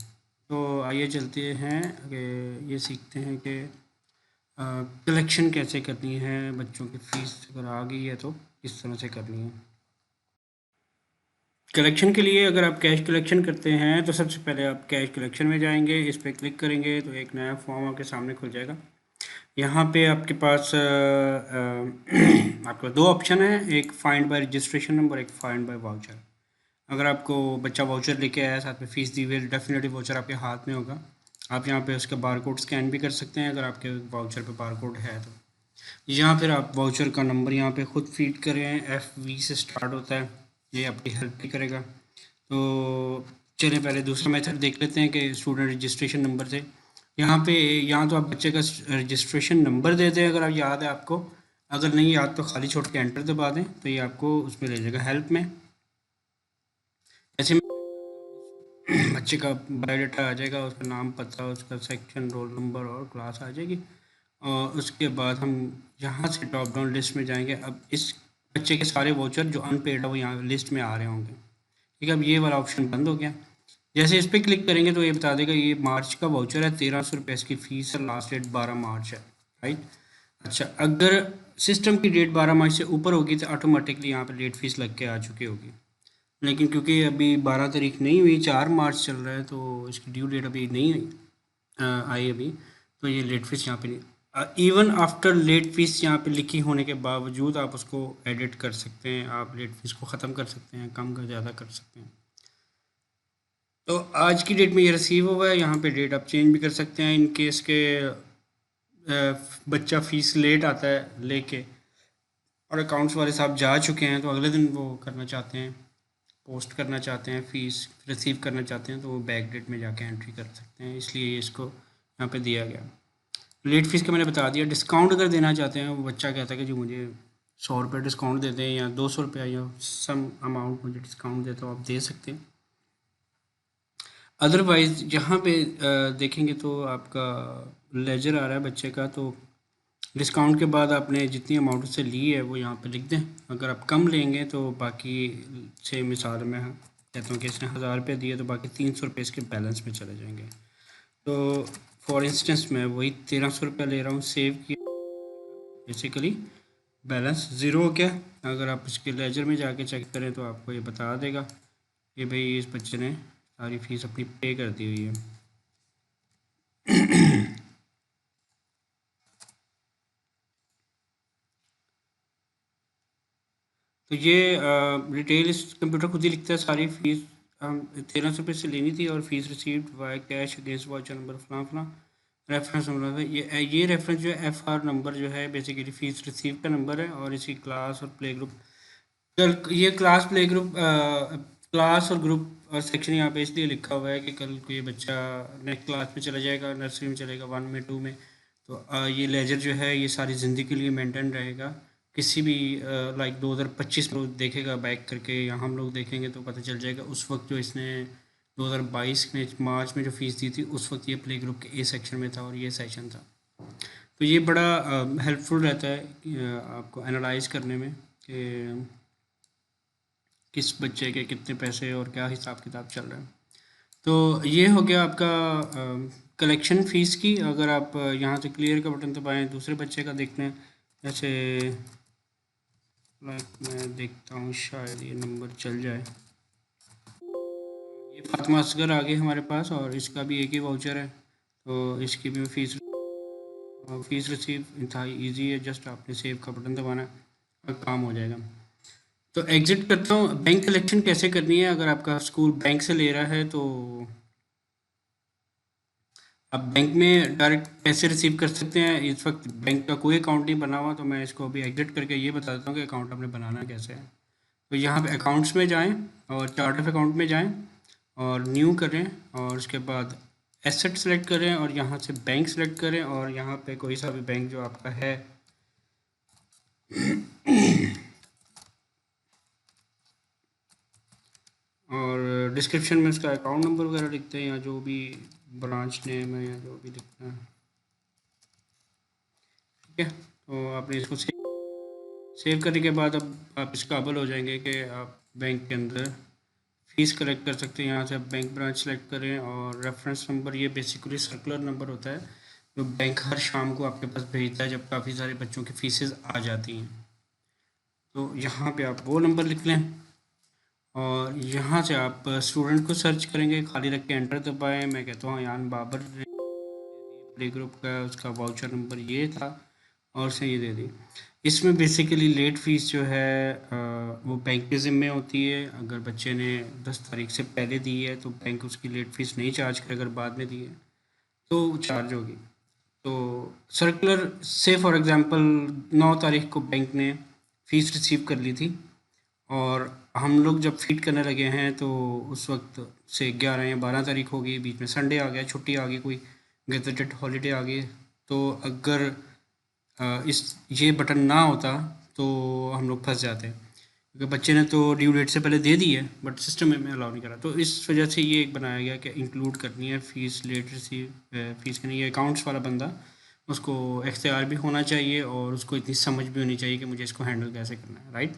तो आइए चलते हैं कि ये सीखते हैं कि कलेक्शन कैसे करनी है, बच्चों की फ़ीस अगर आ गई है तो किस तरह से करनी है। कलेक्शन के लिए अगर आप कैश कलेक्शन करते हैं तो सबसे पहले आप कैश कलेक्शन में जाएंगे, इस पर क्लिक करेंगे तो एक नया फॉर्म आपके सामने खुल जाएगा। यहाँ पे आपके पास आपका दो ऑप्शन है, एक फाइंड बाय रजिस्ट्रेशन नंबर, एक फाइंड बाय वाउचर। अगर आपको बच्चा वाउचर लेके आया साथ में फ़ीस दी हुई है, डेफिनेटली वाउचर आपके हाथ में होगा। आप यहाँ पे उसका बारकोड स्कैन भी कर सकते हैं अगर आपके वाउचर पे बारकोड है तो। यहाँ फिर आप वाउचर का नंबर यहाँ पे ख़ुद फीड करें, FV से स्टार्ट होता है, ये आपकी हेल्प भी करेगा। तो चलिए पहले दूसरा मेथड देख लेते हैं कि स्टूडेंट रजिस्ट्रेशन नंबर से। यहाँ तो आप बच्चे का रजिस्ट्रेशन नंबर दे दें अगर आप याद है आपको, अगर नहीं याद तो खाली छोड़ के एंटर दबा दें तो ये आपको उसमें ले जाएगा हेल्प में। ऐसे बच्चे का बायोडाटा आ जाएगा, उसका नाम पता, उसका सेक्शन, रोल नंबर और क्लास आ जाएगी। और उसके बाद हम यहाँ से ड्रॉप डाउन लिस्ट में जाएंगे। अब इस बच्चे के सारे वाउचर जो अनपेड है वो यहाँ लिस्ट में आ रहे होंगे। ठीक है, अब ये वाला ऑप्शन बंद हो गया। जैसे इस पर क्लिक करेंगे तो ये बता देगा ये मार्च का वाउचर है, 1300 रुपये इसकी फ़ीस है, लास्ट डेट 12 मार्च है। राइट। अच्छा, अगर सिस्टम की डेट 12 मार्च से ऊपर होगी तो ऑटोमेटिकली यहाँ पर लेट फीस लग के आ चुकी होगी। लेकिन क्योंकि अभी 12 तारीख नहीं हुई, 4 मार्च चल रहा है, तो इसकी ड्यू डेट अभी नहीं आई अभी, तो ये लेट फीस यहाँ पे नहीं। इवन आफ्टर लेट फीस यहाँ पे लिखी होने के बावजूद आप उसको एडिट कर सकते हैं, आप लेट फीस को ख़त्म कर सकते हैं, कम कर ज़्यादा कर सकते हैं। तो आज की डेट में ये रिसीव हुआ है, यहाँ पे डेट आप चेंज भी कर सकते हैं इन केस के बच्चा फ़ीस लेट आता है लेके और अकाउंट्स वाले साहब जा चुके हैं, तो अगले दिन वो करना चाहते हैं, पोस्ट करना चाहते हैं, फ़ीस रिसीव करना चाहते हैं, तो वो बैक डेट में जाके एंट्री कर सकते हैं, इसलिए इसको यहाँ पे दिया गया। लेट फीस का मैंने बता दिया। डिस्काउंट अगर देना चाहते हैं, वो बच्चा कहता है कि जो मुझे 100 रुपये डिस्काउंट दे दें या 200 रुपया या सम अमाउंट मुझे डिस्काउंट दे, तो आप दे सकते हैं। अदरवाइज़ यहाँ पे देखेंगे तो आपका लेजर आ रहा है बच्चे का, तो डिस्काउंट के बाद आपने जितनी अमाउंट उससे ली है वो यहाँ पे लिख दें। अगर आप कम लेंगे तो बाकी, से मिसाल में कहता हूँ कि इसने 1000 रुपये दिए, तो बाकी 300 रुपये इसके बैलेंस में चले जाएंगे। तो फॉर इंस्टेंस मैं वही 1300 रुपया ले रहा हूँ, सेव किया, बेसिकली बैलेंस ज़ीरो हो गया। अगर आप इसके लेजर में जाके चेक करें तो आपको ये बता देगा कि भाई इस बच्चे ने सारी फीस अपनी पे कर दी हुई है। तो ये रिटेल कंप्यूटर खुद ही लिखता है सारी फीस। हम 1300 रुपये से लेनी थी और fees received via cash against voucher number फलां फलां, रेफरेंस नंबर है ये रेफरेंस जो है FR नंबर जो है बेसिकली फ़ीस रिसीव का नंबर है, और इसकी क्लास और प्ले ग्रुप, कल ये क्लास प्ले ग्रुप क्लास और ग्रुप और सेक्शन यहाँ पे इसलिए लिखा हुआ है कि कल को ये बच्चा नेक्स्ट क्लास में चला जाएगा, नर्सरी में चलेगा, 1 में 2 में, तो ये लेजर जो है ये सारी ज़िंदगी के लिए मेंटेन रहेगा। किसी भी लाइक 2025 में देखेगा बैक करके, या हम लोग देखेंगे तो पता चल जाएगा उस वक्त जो इसने 2022 में मार्च में जो फ़ीस दी थी, उस वक्त ये प्ले ग्रुप के ए सेक्शन में था और ये सेक्शन था। तो ये बड़ा हेल्पफुल रहता है आपको एनालाइज करने में कि किस बच्चे के कितने पैसे और क्या हिसाब किताब चल रहा है। तो ये हो गया आपका कलेक्शन फ़ीस की। अगर आप यहाँ से क्लियर का बटन दबाएं, दूसरे बच्चे का देखते हैं, जैसे लाइक मैं देखता हूँ शायद ये नंबर चल जाए। ये फातिमा असगर आ गई हमारे पास और इसका भी एक ही वाउचर है, तो इसकी भी फ़ीस रिसीव इंतहाई ईजी है, जस्ट आपने सेव का बटन दबाना है और काम हो जाएगा। तो एग्ज़िट करता हूँ। बैंक कलेक्शन कैसे करनी है, अगर आपका स्कूल बैंक से ले रहा है तो आप बैंक में डायरेक्ट पैसे रिसीव कर सकते हैं। इस वक्त बैंक का कोई अकाउंट नहीं बना हुआ, तो मैं इसको अभी एग्ज़िट करके ये बता देता हूँ कि अकाउंट आपने बनाना कैसे है। तो यहाँ पे अकाउंट्स में जाएं और चार्ट ऑफ अकाउंट में जाएं और न्यू करें, और उसके बाद एसेट सेलेक्ट करें और यहाँ से बैंक सेलेक्ट करें, और यहाँ पे कोई सा भी बैंक जो आपका है और डिस्क्रिप्शन में उसका अकाउंट नंबर वगैरह लिखते हैं, या जो भी ब्रांच नेम है या जो भी लिखना है। ठीक है, तो आपने इसको सेव करने के बाद अब आप इस काबिल हो जाएंगे कि आप बैंक के अंदर फ़ीस कलेक्ट कर सकते हैं। यहाँ से आप बैंक ब्रांच सेलेक्ट करें और रेफरेंस नंबर, ये बेसिकली सर्कुलर नंबर होता है जो बैंक हर शाम को आपके पास भेजता है जब काफ़ी सारे बच्चों की फ़ीसेस आ जाती हैं। तो यहाँ पे आप वो नंबर लिख लें और यहाँ से आप स्टूडेंट को सर्च करेंगे, खाली रख के एंटर दबाएं। मैं कहता हूँ यान बाबर प्ले ग्रुप का उसका वाउचर नंबर ये था और उसे ये दे दी। इसमें बेसिकली लेट फ़ीस जो है वो बैंक के ज़िम्मे होती है। अगर बच्चे ने 10 तारीख से पहले दी है तो बैंक उसकी लेट फ़ीस नहीं चार्ज करे, अगर बाद में दी है तो चार्ज होगी। तो सर्कुलर से फॉर एग्ज़ाम्पल 9 तारीख को बैंक ने फ़ीस रिसीव कर ली थी और हम लोग जब फीड करने लगे हैं तो उस वक्त से 11 या 12 तारीख हो गई, बीच में संडे आ गया, छुट्टी आ गई, कोई गैजेटेड हॉलीडे आ गई। तो अगर इस ये बटन ना होता तो हम लोग फंस जाते हैं, क्योंकि बच्चे ने तो ड्यू डेट से पहले दे दी है बट सिस्टम में अलाउ नहीं करा। तो इस वजह से ये एक बनाया गया कि इंक्लूड करनी है फ़ीस, लेट रिसीव फ़ीस करनी है। अकाउंट्स वाला बंदा, उसको इख्तियार भी होना चाहिए और उसको इतनी समझ भी होनी चाहिए कि मुझे इसको हैंडल कैसे करना है, राइट।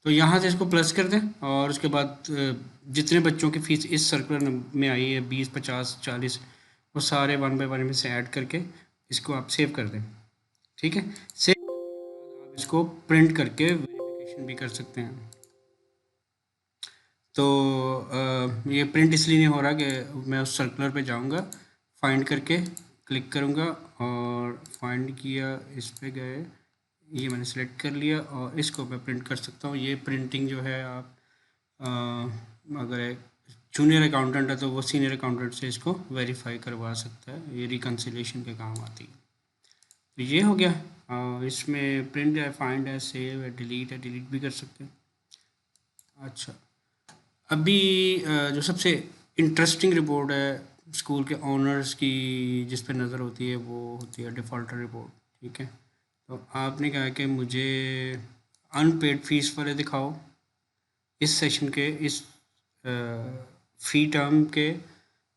तो यहाँ से इसको प्लस कर दें और उसके बाद जितने बच्चों की फ़ीस इस सर्कुलर में आई है 20, 50, 40, वो सारे 1 बाय 1 में से ऐड करके इसको आप सेव कर दें। ठीक है, सेव आप इसको प्रिंट करके वेरिफिकेशन भी कर सकते हैं। तो ये प्रिंट इसलिए नहीं हो रहा कि मैं उस सर्कुलर पे जाऊंगा, फाइंड करके क्लिक करूंगा और फाइंड किया, इस पे गए, ये मैंने सेलेक्ट कर लिया और इसको मैं प्रिंट कर सकता हूँ। ये प्रिंटिंग जो है आप अगर एक जूनियर अकाउंटेंट है तो वो सीनियर अकाउंटेंट से इसको वेरीफाई करवा सकता है, ये रिकन्सिलेशन के काम आती है। तो ये हो गया। इसमें प्रिंट है, फाइंड है, सेव है, डिलीट भी कर सकते हैं। अच्छा, अभी जो सबसे इंटरेस्टिंग रिपोर्ट है स्कूल के ऑनर्स की जिस पे नज़र होती है वो होती है डिफ़ॉल्टर रिपोर्ट। ठीक है, तो आपने कहा कि मुझे अनपेड फीस वाले दिखाओ इस सेशन के, इस फ़ी टर्म के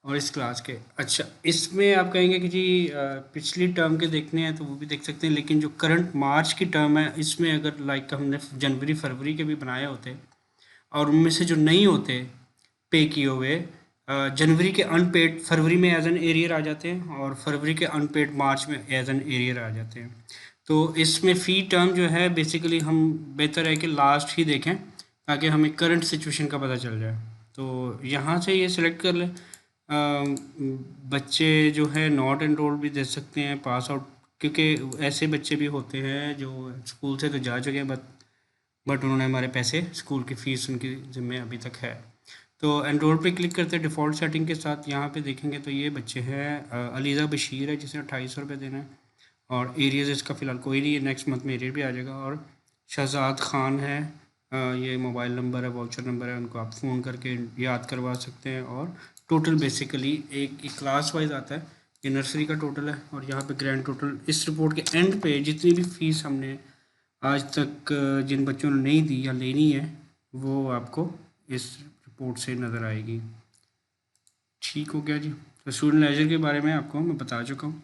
और इस क्लास के। अच्छा, इसमें आप कहेंगे कि जी पिछली टर्म के देखने हैं तो वो भी देख सकते हैं, लेकिन जो करंट मार्च की टर्म है इसमें अगर लाइक हमने जनवरी फरवरी के भी बनाए होते और उनमें से जो नहीं होते पे किए हुए, जनवरी के अनपेड फरवरी में एज एन एरियर आ जाते हैं और फरवरी के अनपेड मार्च में एज एन एरियर आ जाते हैं। तो इसमें फ़ी टर्म जो है बेसिकली हम बेहतर है कि लास्ट ही देखें ताकि हमें करंट सिचुएशन का पता चल जाए। तो यहाँ से ये सिलेक्ट कर लें। बच्चे जो है नॉट एनरोल्ड भी दे सकते हैं, पास आउट, क्योंकि ऐसे बच्चे भी होते हैं जो स्कूल से तो जा चुके हैं बट उन्होंने हमारे पैसे, स्कूल की फ़ीस उनकी ज़िम्मे अभी तक है। तो एनरोल पे क्लिक करते हैं डिफ़ॉल्ट सेटिंग के साथ। यहाँ पे देखेंगे तो ये बच्चे हैं, अलीज़ा बशीर है जिसे 2800 रुपये देना है और एरियज़ इसका फ़िलहाल कोई नहीं है, नेक्स्ट मंथ में एरियर भी आ जाएगा। और शहजाद ख़ान है, ये मोबाइल नंबर है, वाउचर नंबर है, उनको आप फ़ोन करके याद करवा सकते हैं। और टोटल बेसिकली एक क्लास वाइज आता है, ये नर्सरी का टोटल है और यहाँ पे ग्रैंड टोटल इस रिपोर्ट के एंड पे जितनी भी फ़ीस हमने आज तक जिन बच्चों ने नहीं दी या लेनी है वो आपको इस रिपोर्ट से नज़र आएगी। ठीक हो गया जी। तो स्टूडेंट लेजर के बारे में आपको मैं बता चुका हूँ।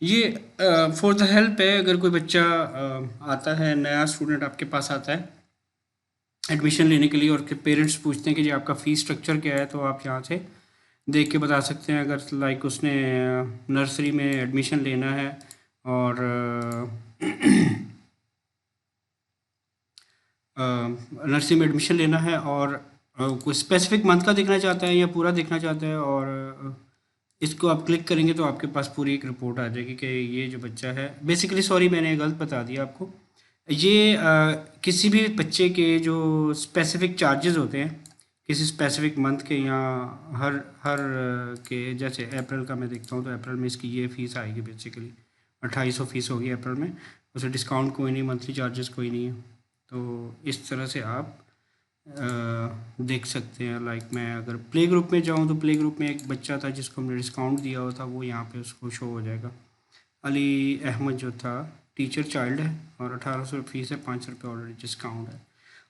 ये फॉर द हेल्प है, अगर कोई बच्चा आता है, नया स्टूडेंट आपके पास आता है एडमिशन लेने के लिए और के पेरेंट्स पूछते हैं कि जी आपका फ़ीस स्ट्रक्चर क्या है, तो आप यहाँ से देख के बता सकते हैं। अगर लाइक उसने नर्सरी में एडमिशन लेना है और नर्सरी में एडमिशन लेना है और कोई स्पेसिफिक मंथ का देखना चाहता है या पूरा देखना चाहता है और इसको आप क्लिक करेंगे तो आपके पास पूरी एक रिपोर्ट आ जाएगी कि ये जो बच्चा है, बेसिकली सॉरी मैंने गलत बता दिया आपको, ये किसी भी बच्चे के जो स्पेसिफिक चार्जेस होते हैं किसी स्पेसिफिक मंथ के या हर हर के, जैसे अप्रैल का मैं देखता हूँ तो अप्रैल में इसकी ये फ़ीस आएगी बेसिकली 2800 फ़ीस होगी अप्रैल में, उसे डिस्काउंट कोई नहीं, मंथली चार्जेस कोई नहीं है। तो इस तरह से आप देख सकते हैं। लाइक मैं अगर प्ले ग्रुप में जाऊँ तो प्ले ग्रुप में एक बच्चा था जिसको हमने डिस्काउंट दिया हुआ था, वो यहाँ पे उसको शो हो जाएगा। अली अहमद जो था टीचर चाइल्ड है और 1800 फीस है, 500 रुपये ऑलरेडी डिस्काउंट है।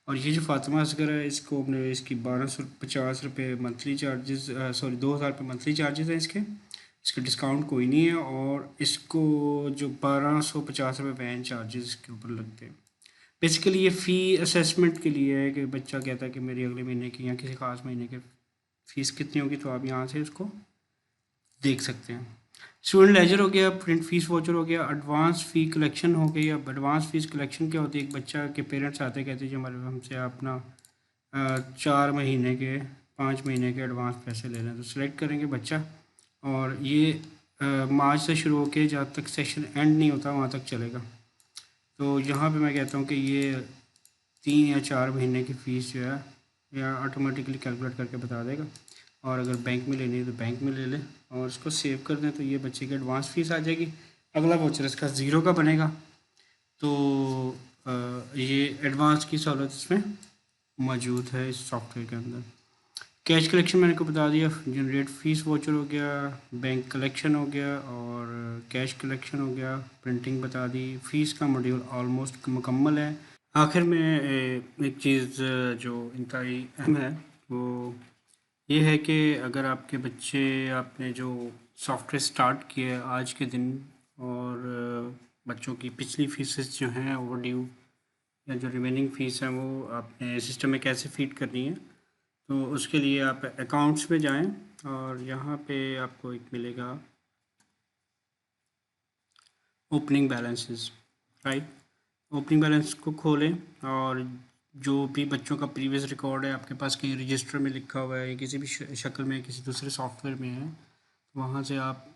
और ये जो फातिमा असगर है इसको हमने इसकी 1250 रुपये मंथली चार्जेस, सॉरी 2000 रुपये मंथली चार्जेस हैं इसके डिस्काउंट कोई नहीं है और इसको जो 1250 रुपये वैन चार्जेस इसके ऊपर लगते हैं। बेसिकली ये फ़ी असेसमेंट के लिए है कि बच्चा कहता है कि मेरी अगले महीने की या किसी खास महीने की फ़ीस कितनी होगी, तो आप यहाँ से उसको देख सकते हैं। स्टूडेंट लेजर हो गया, प्रिंट फीस वाउचर हो गया, एडवांस फ़ी कलेक्शन हो गई। अब एडवांस फ़ीस कलेक्शन क्या होती है, एक बच्चा के पेरेंट्स आते कहते हैं जी हमारे हमसे अपना 4 महीने के 5 महीने के एडवांस पैसे ले लें, तो सिलेक्ट करेंगे बच्चा और ये मार्च से शुरू होकर जब तक सेशन एंड नहीं होता वहाँ तक चलेगा। तो यहाँ पे मैं कहता हूँ कि ये 3 या 4 महीने की फ़ीस जो है या ऑटोमेटिकली कैलकुलेट करके बता देगा। और अगर बैंक में लेनी है तो बैंक में ले लें और इसको सेव कर दें तो ये बच्चे की एडवांस फ़ीस आ जाएगी। अगला वाउचर इसका ज़ीरो का बनेगा। तो ये एडवांस की सहूलत इसमें मौजूद है इस सॉफ्टवेयर के अंदर। कैश कलेक्शन मैंने को बता दिया, जनरेट फीस वाउचर हो गया, बैंक कलेक्शन हो गया और कैश कलेक्शन हो गया, प्रिंटिंग बता दी, फ़ीस का मॉड्यूल ऑलमोस्ट मुकम्मल है। आखिर में एक चीज़ जो इंतहाई अहम है वो ये है कि अगर आपके बच्चे, आपने जो सॉफ्टवेयर स्टार्ट किया है आज के दिन और बच्चों की पिछली फीसेस जो हैं ओवरड्यू या जो रिमेनिंग फ़ीस है वो आपने सिस्टम में कैसे फीड करनी है, तो उसके लिए आप अकाउंट्स में जाएं और यहाँ पे आपको एक मिलेगा opening balances, right. Opening balance को खोलें और जो भी बच्चों का प्रीवियस रिकॉर्ड है आपके पास कहीं रजिस्टर में लिखा हुआ है, किसी भी शक्ल में, किसी दूसरे सॉफ्टवेयर में है, तो वहाँ से आप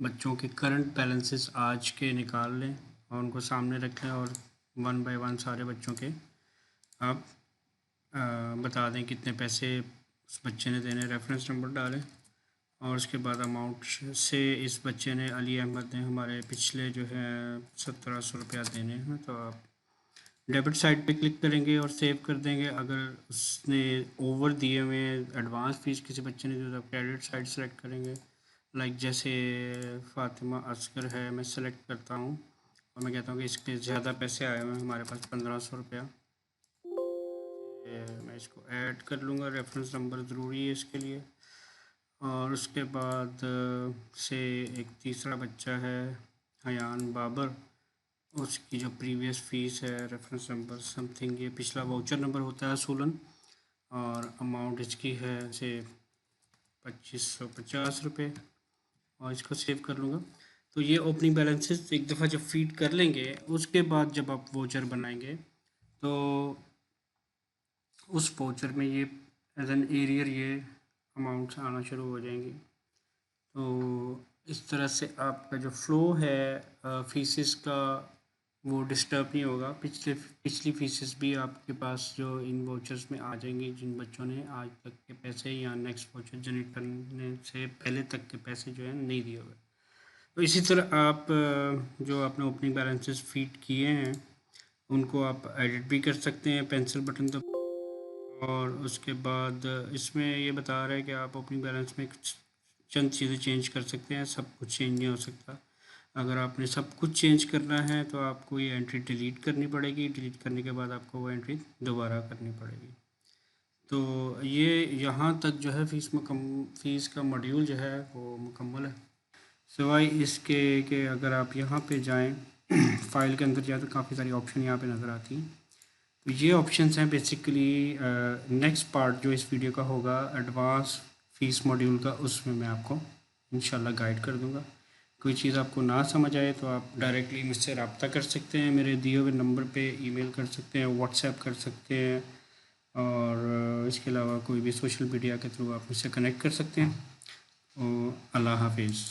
बच्चों के करंट बैलेंसेस आज के निकाल लें और उनको सामने रख लें और 1 बाय 1 सारे बच्चों के आप बता दें कितने पैसे उस बच्चे ने देने, रेफरेंस नंबर डालें और उसके बाद अमाउंट से इस बच्चे ने, अली अहमद ने, हमारे पिछले जो है 1700 रुपया देने हैं, तो आप डेबिट साइड पे क्लिक करेंगे और सेव कर देंगे। अगर उसने ओवर दिए हुए एडवांस फीस किसी बच्चे ने जो, तो क्रेडिट साइड सेलेक्ट करेंगे। लाइक जैसे फ़ातिमा असगर है, मैं सेलेक्ट करता हूँ और मैं कहता हूँ कि इसके ज़्यादा पैसे आए हुए हैं, हमारे पास 1500 रुपया, मैं इसको ऐड कर लूँगा। रेफरेंस नंबर ज़रूरी है इसके लिए। और उसके बाद से एक तीसरा बच्चा है हयान बाबर, उसकी जो प्रीवियस फ़ीस है, रेफरेंस नंबर समथिंग, ये पिछला वाउचर नंबर होता है असूलन, और अमाउंट इसकी है से 2550 रुपये और इसको सेव कर लूँगा। तो ये ओपनिंग बैलेंसेस एक दफ़ा जब फीड कर लेंगे, उसके बाद जब आप वाउचर बनाएंगे तो उस वाउचर में ये एज एन एरियर ये अमाउंट्स आना शुरू हो जाएंगी। तो इस तरह से आपका जो फ़्लो है फीसेस का वो डिस्टर्ब नहीं होगा। पिछली फीसेस भी आपके पास जो इन वाउचर्स में आ जाएंगी, जिन बच्चों ने आज तक के पैसे या नेक्स्ट वाउचर जनरेट करने से पहले तक के पैसे जो है नहीं दिए हुए। तो इसी तरह आप जो आपने ओपनिंग बैलेंसेस फीड किए हैं उनको आप एडिट भी कर सकते हैं पेंसिल बटन दबा। और उसके बाद इसमें ये बता रहा है कि आप ओपनिंग बैलेंस में कुछ चंद चीज़ें चेंज कर सकते हैं, सब कुछ चेंज नहीं हो सकता। अगर आपने सब कुछ चेंज करना है तो आपको ये एंट्री डिलीट करनी पड़ेगी, डिलीट करने के बाद आपको वो एंट्री दोबारा करनी पड़ेगी। तो ये यहाँ तक जो है फ़ीस का मॉड्यूल जो है वो मुकम्मल है। सिवाय इसके कि अगर आप यहाँ पे जाएं फाइल के अंदर जाए तो काफ़ी सारी ऑप्शन यहाँ पे नज़र आती हैं। तो ये ऑप्शंस हैं बेसिकली नेक्स्ट पार्ट जो इस वीडियो का होगा एडवांस फीस मॉड्यूल का, उसमें मैं आपको इंशाल्लाह गाइड कर दूंगा। कोई चीज़ आपको ना समझ आए तो आप डायरेक्टली मुझसे रब्ता कर सकते हैं, मेरे दिए हुए नंबर पे ईमेल कर सकते हैं, व्हाट्सएप कर सकते हैं, और इसके अलावा कोई भी सोशल मीडिया के थ्रू आप मुझसे कनेक्ट कर सकते हैं। अल्लाह हाफिज़।